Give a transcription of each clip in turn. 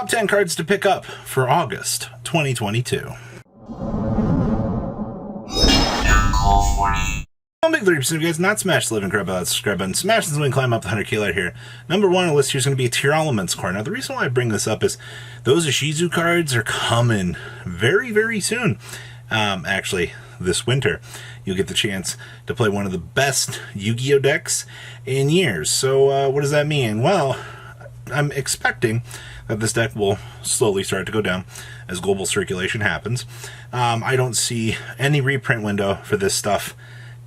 Top 10 cards to pick up for August 2022. I'm Big 30% of you guys not smash the living crap out of the subscribe button. Smash this when we climb up the 100k ladder here. Number one on the list here is going to be a Tier Elements card. Now, the reason why I bring this up is those Ishizu cards are coming very, very soon. Actually, this winter, you'll get the chance to play one of the best Yu-Gi-Oh! Decks in years. So, what does that mean? Well, I'm expecting that this deck will slowly start to go down as global circulation happens. I don't see any reprint window for this stuff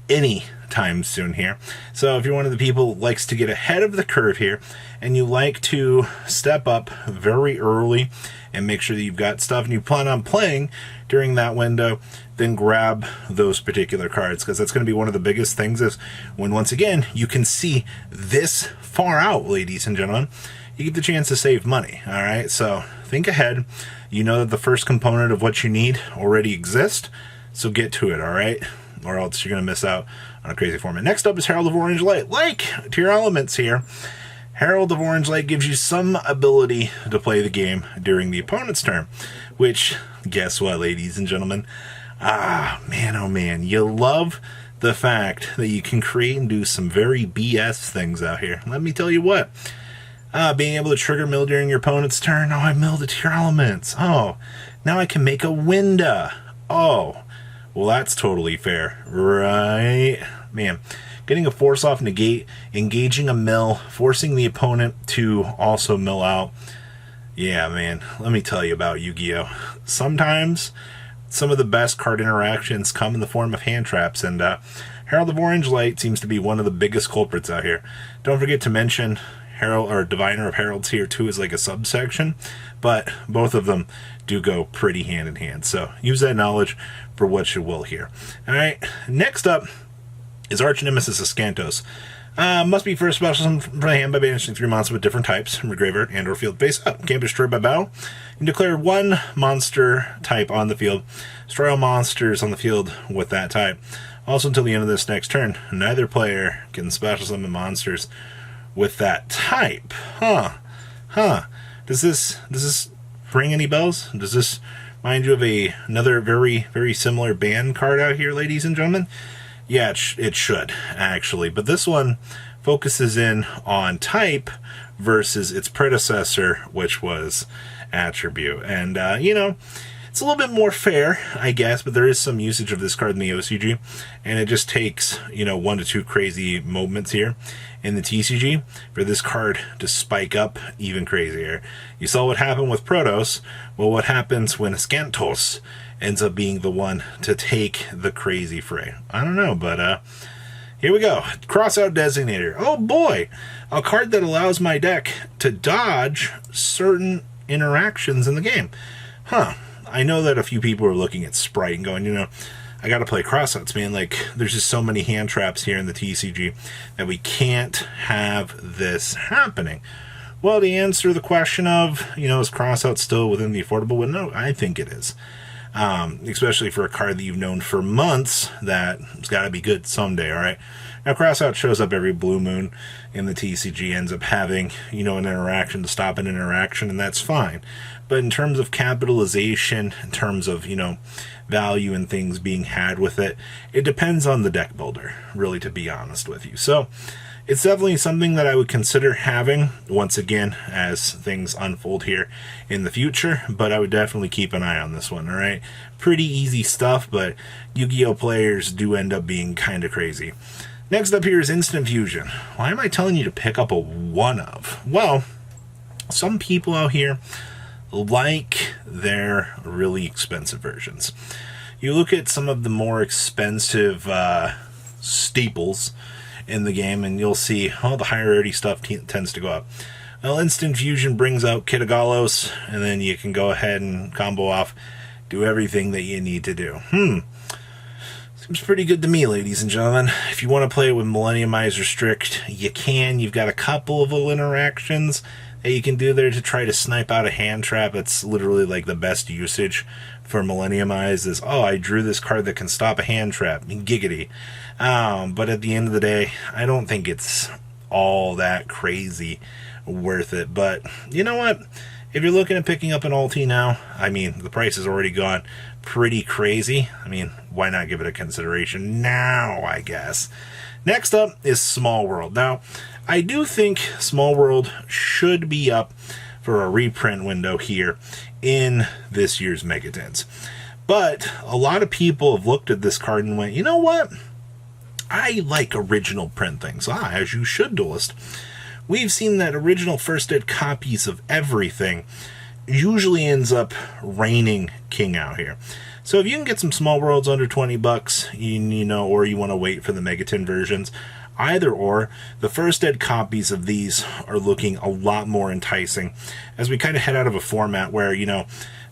any time soon here. So if you're one of the people who likes to get ahead of the curve here and you like to step up very early and make sure that you've got stuff and you plan on playing during that window, then grab those particular cards, because that's going to be one of the biggest things is when, once again, you can see this far out, ladies and gentlemen, you get the chance to save money. All right, so think ahead. You know that the first component of what you need already exists, so get to it. All right, or else you're going to miss out on a crazy format. Next up is Herald of Orange Light. Like Tier Elements here, Herald of Orange Light gives you some ability to play the game during the opponent's turn, which, guess what, ladies and gentlemen? Ah, man, oh man, you love the fact that you can create and do some very BS things out here. Let me tell you what. Being able to trigger mill during your opponent's turn. Oh, I milled a Tier Elements. Oh, now I can make a window. Oh, well, that's totally fair, right? Man, getting a force off negate, engaging a mill, forcing the opponent to also mill out. Yeah, man, let me tell you about Yu-Gi-Oh! Sometimes some of the best card interactions come in the form of hand traps, and Herald of Orange Light seems to be one of the biggest culprits out here. Don't forget to mention Herald, or Diviner of Heralds here too, is like a subsection, but both of them do go pretty hand in hand. So use that knowledge for what you will here. All right, next up is Arch Nemesis of Scantos. Must be first special from the hand by banishing 3 monsters with different types from your graveyard and or field face up. Can't be destroyed by battle. You can declare 1 monster type on the field. Destroy all monsters on the field with that type. Also, until the end of this next turn, neither player can special summon monsters with that type. Does this ring any bells? Does this remind you of another very, very similar ban card out here, ladies and gentlemen? Yeah, it should, actually. But this one focuses in on type versus its predecessor, which was attribute. And, you know, it's a little bit more fair, I guess, but there is some usage of this card in the OCG, and it just takes, you know, 1 to 2 crazy moments here in the TCG for this card to spike up even crazier. You saw what happened with Protos. Well, what happens when Scantos ends up being the one to take the crazy fray? I don't know, but here we go. Crossout Designator. Oh boy, a card that allows my deck to dodge certain interactions in the game. I know that a few people are looking at Sprite and going, you know, I gotta play Crossouts, man. Like, there's just so many hand traps here in the TCG that we can't have this happening. Well, to answer the question of, you know, is Crossout still within the affordable window? I think it is. Especially for a card that you've known for months that it's got to be good someday, all right? Now, Crossout shows up every blue moon in the TCG, ends up having, you know, an interaction to stop an interaction, and that's fine. But in terms of capitalization, in terms of, you know, value and things being had with it, it depends on the deck builder, really, to be honest with you. So it's definitely something that I would consider having, once again, as things unfold here in the future, but I would definitely keep an eye on this one, all right? Pretty easy stuff, but Yu-Gi-Oh! Players do end up being kind of crazy. Next up here is Instant Fusion. Why am I telling you to pick up a one of? Well, some people out here like their really expensive versions. You look at some of the more expensive staples in the game, and you'll see all the higher rarity stuff tends to go up. Well, Instant Fusion brings out Kitagalos, and then you can go ahead and combo off, do everything that you need to do. Seems pretty good to me, ladies and gentlemen. If you want to play it with Millenniumizer Strict, you can. You've got a couple of little interactions that you can do there to try to snipe out a hand trap. It's literally like the best usage for Millenniumize is, oh, I drew this card that can stop a hand trap. Giggity. But at the end of the day, I don't think it's all that crazy worth it. But you know what? If you're looking at picking up an Ulti now, I mean, the price has already gone pretty crazy. I mean, why not give it a consideration now, I guess. Next up is Small World. Now, I do think Small World should be up for a reprint window here in this year's Megatins. But a lot of people have looked at this card and went, you know what? I like original print things. As you should, Duelist. We've seen that original first ed copies of everything usually ends up reigning king out here. So if you can get some Small Worlds under 20 bucks, you know, or you want to wait for the Megatin versions, either or, the first ed copies of these are looking a lot more enticing as we kind of head out of a format where, you know,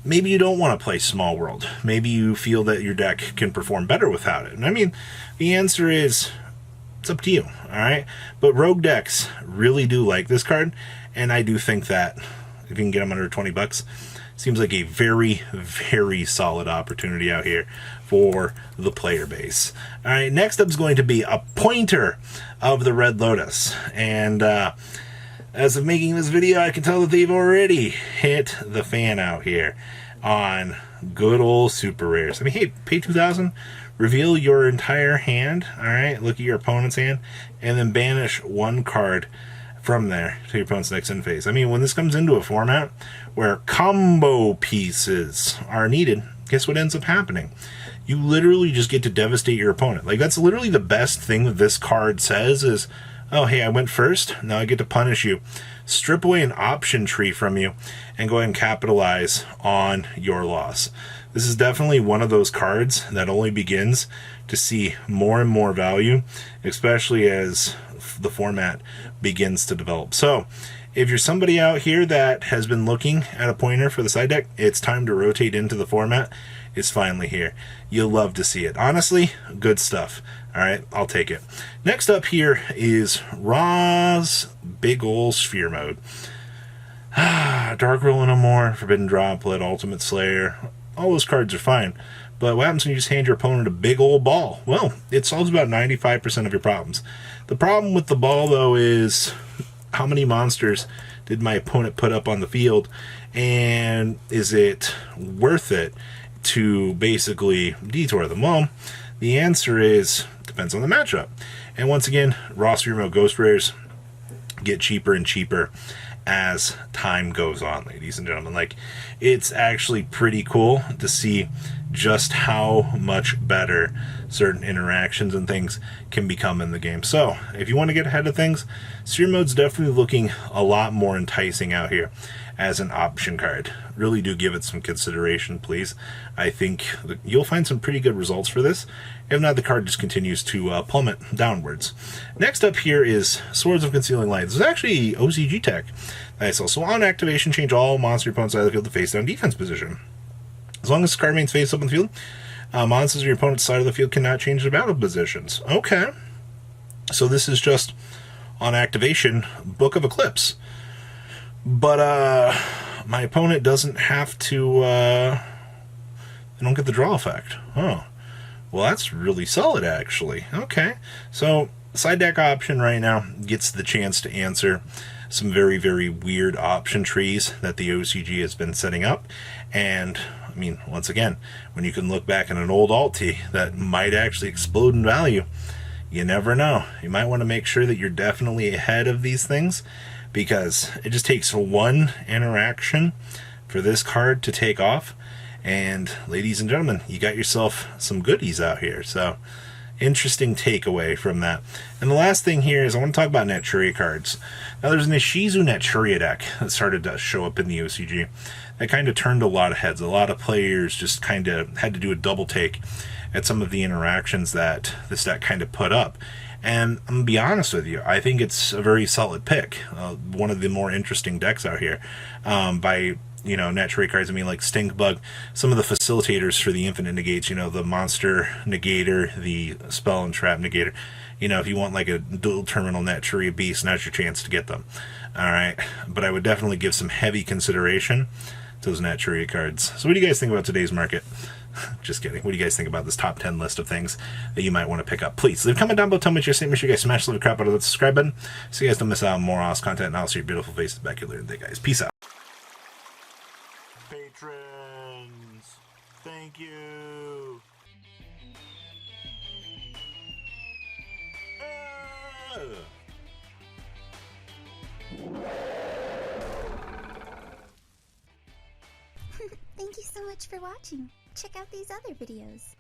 maybe you don't want to play Small World. Maybe you feel that your deck can perform better without it. And I mean, the answer is, it's up to you, alright? But Rogue decks really do like this card, and I do think that if you can get them under 20 bucks, seems like a very, very solid opportunity out here for the player base. Alright, next up is going to be a pointer of the Red Lotus. And as of making this video, I can tell that they've already hit the fan out here on good old super rares. I mean, hey, pay 2,000, reveal your entire hand, alright, look at your opponent's hand, and then banish one card from there to your opponent's next end phase. I mean, when this comes into a format where combo pieces are needed, guess what ends up happening? You literally just get to devastate your opponent. Like, that's literally the best thing that this card says is, oh, hey, I went first, now I get to punish you. Strip away an option tree from you and go ahead and capitalize on your loss. This is definitely one of those cards that only begins to see more and more value, especially as the format begins to develop. So, if you're somebody out here that has been looking at a pointer for the side deck, it's time to rotate into the format. It's finally here. You'll love to see it. Honestly, good stuff. Alright, I'll take it. Next up here is Raw's Big Ol' Sphere Mode. Dark Rolling No More, Forbidden Droplet, Ultimate Slayer. All those cards are fine. But what happens when you just hand your opponent a big old ball? Well, it solves about 95% of your problems. The problem with the ball, though, is how many monsters did my opponent put up on the field, and is it worth it to basically detour them? Well, the answer is, depends on the matchup. And once again, Raw Sphere Mode Ghost Rares get cheaper and cheaper as time goes on, ladies and gentlemen. Like, it's actually pretty cool to see just how much better certain interactions and things can become in the game. So, if you want to get ahead of things, Sphere Mode's definitely looking a lot more enticing out here as an option card. Really do give it some consideration, please. I think you'll find some pretty good results for this. If not, the card just continues to plummet downwards. Next up here is Swords of Concealing Light. This is actually OCG tech. Nice. Also, on activation, change all monster opponents side of the field to face down defense position. As long as this card remains face up in the field, monsters on your opponent's side of the field cannot change their battle positions. Okay. So this is just on activation, Book of Eclipse. But my opponent doesn't have to, they don't get the draw effect. Oh. Well, that's really solid, actually. Okay. So, side deck option right now gets the chance to answer some very, very weird option trees that the OCG has been setting up. And, I mean, once again, when you can look back at an old alt-T that might actually explode in value, you never know. You might want to make sure that you're definitely ahead of these things, because it just takes one interaction for this card to take off. And ladies and gentlemen, you got yourself some goodies out here. So, interesting takeaway from that. And the last thing here is I want to talk about Naturia cards. Now, there's an Ishizu Naturia deck that started to show up in the OCG that kind of turned a lot of heads. A lot of players just kind of had to do a double take at some of the interactions that this deck kind of put up. And I'm going to be honest with you, I think it's a very solid pick. One of the more interesting decks out here. By, you know, Naturia cards, I mean like Stink Bug, some of the facilitators for the infinite negates, you know, the monster negator, the spell and trap negator. You know, if you want like a dual terminal Naturia beast, now's your chance to get them. Alright, but I would definitely give some heavy consideration to those Naturia cards. So what do you guys think about today's market? Just kidding. What do you guys think about this top 10 list of things that you might want to pick up? Please leave a comment down below. Tell me what you're saying. Make sure you guys smash the crap out of that subscribe button so you guys don't miss out on more awesome content. And I'll see your beautiful faces back here later today, guys. Peace out. Patrons, thank you. Thank you so much for watching. Check out these other videos.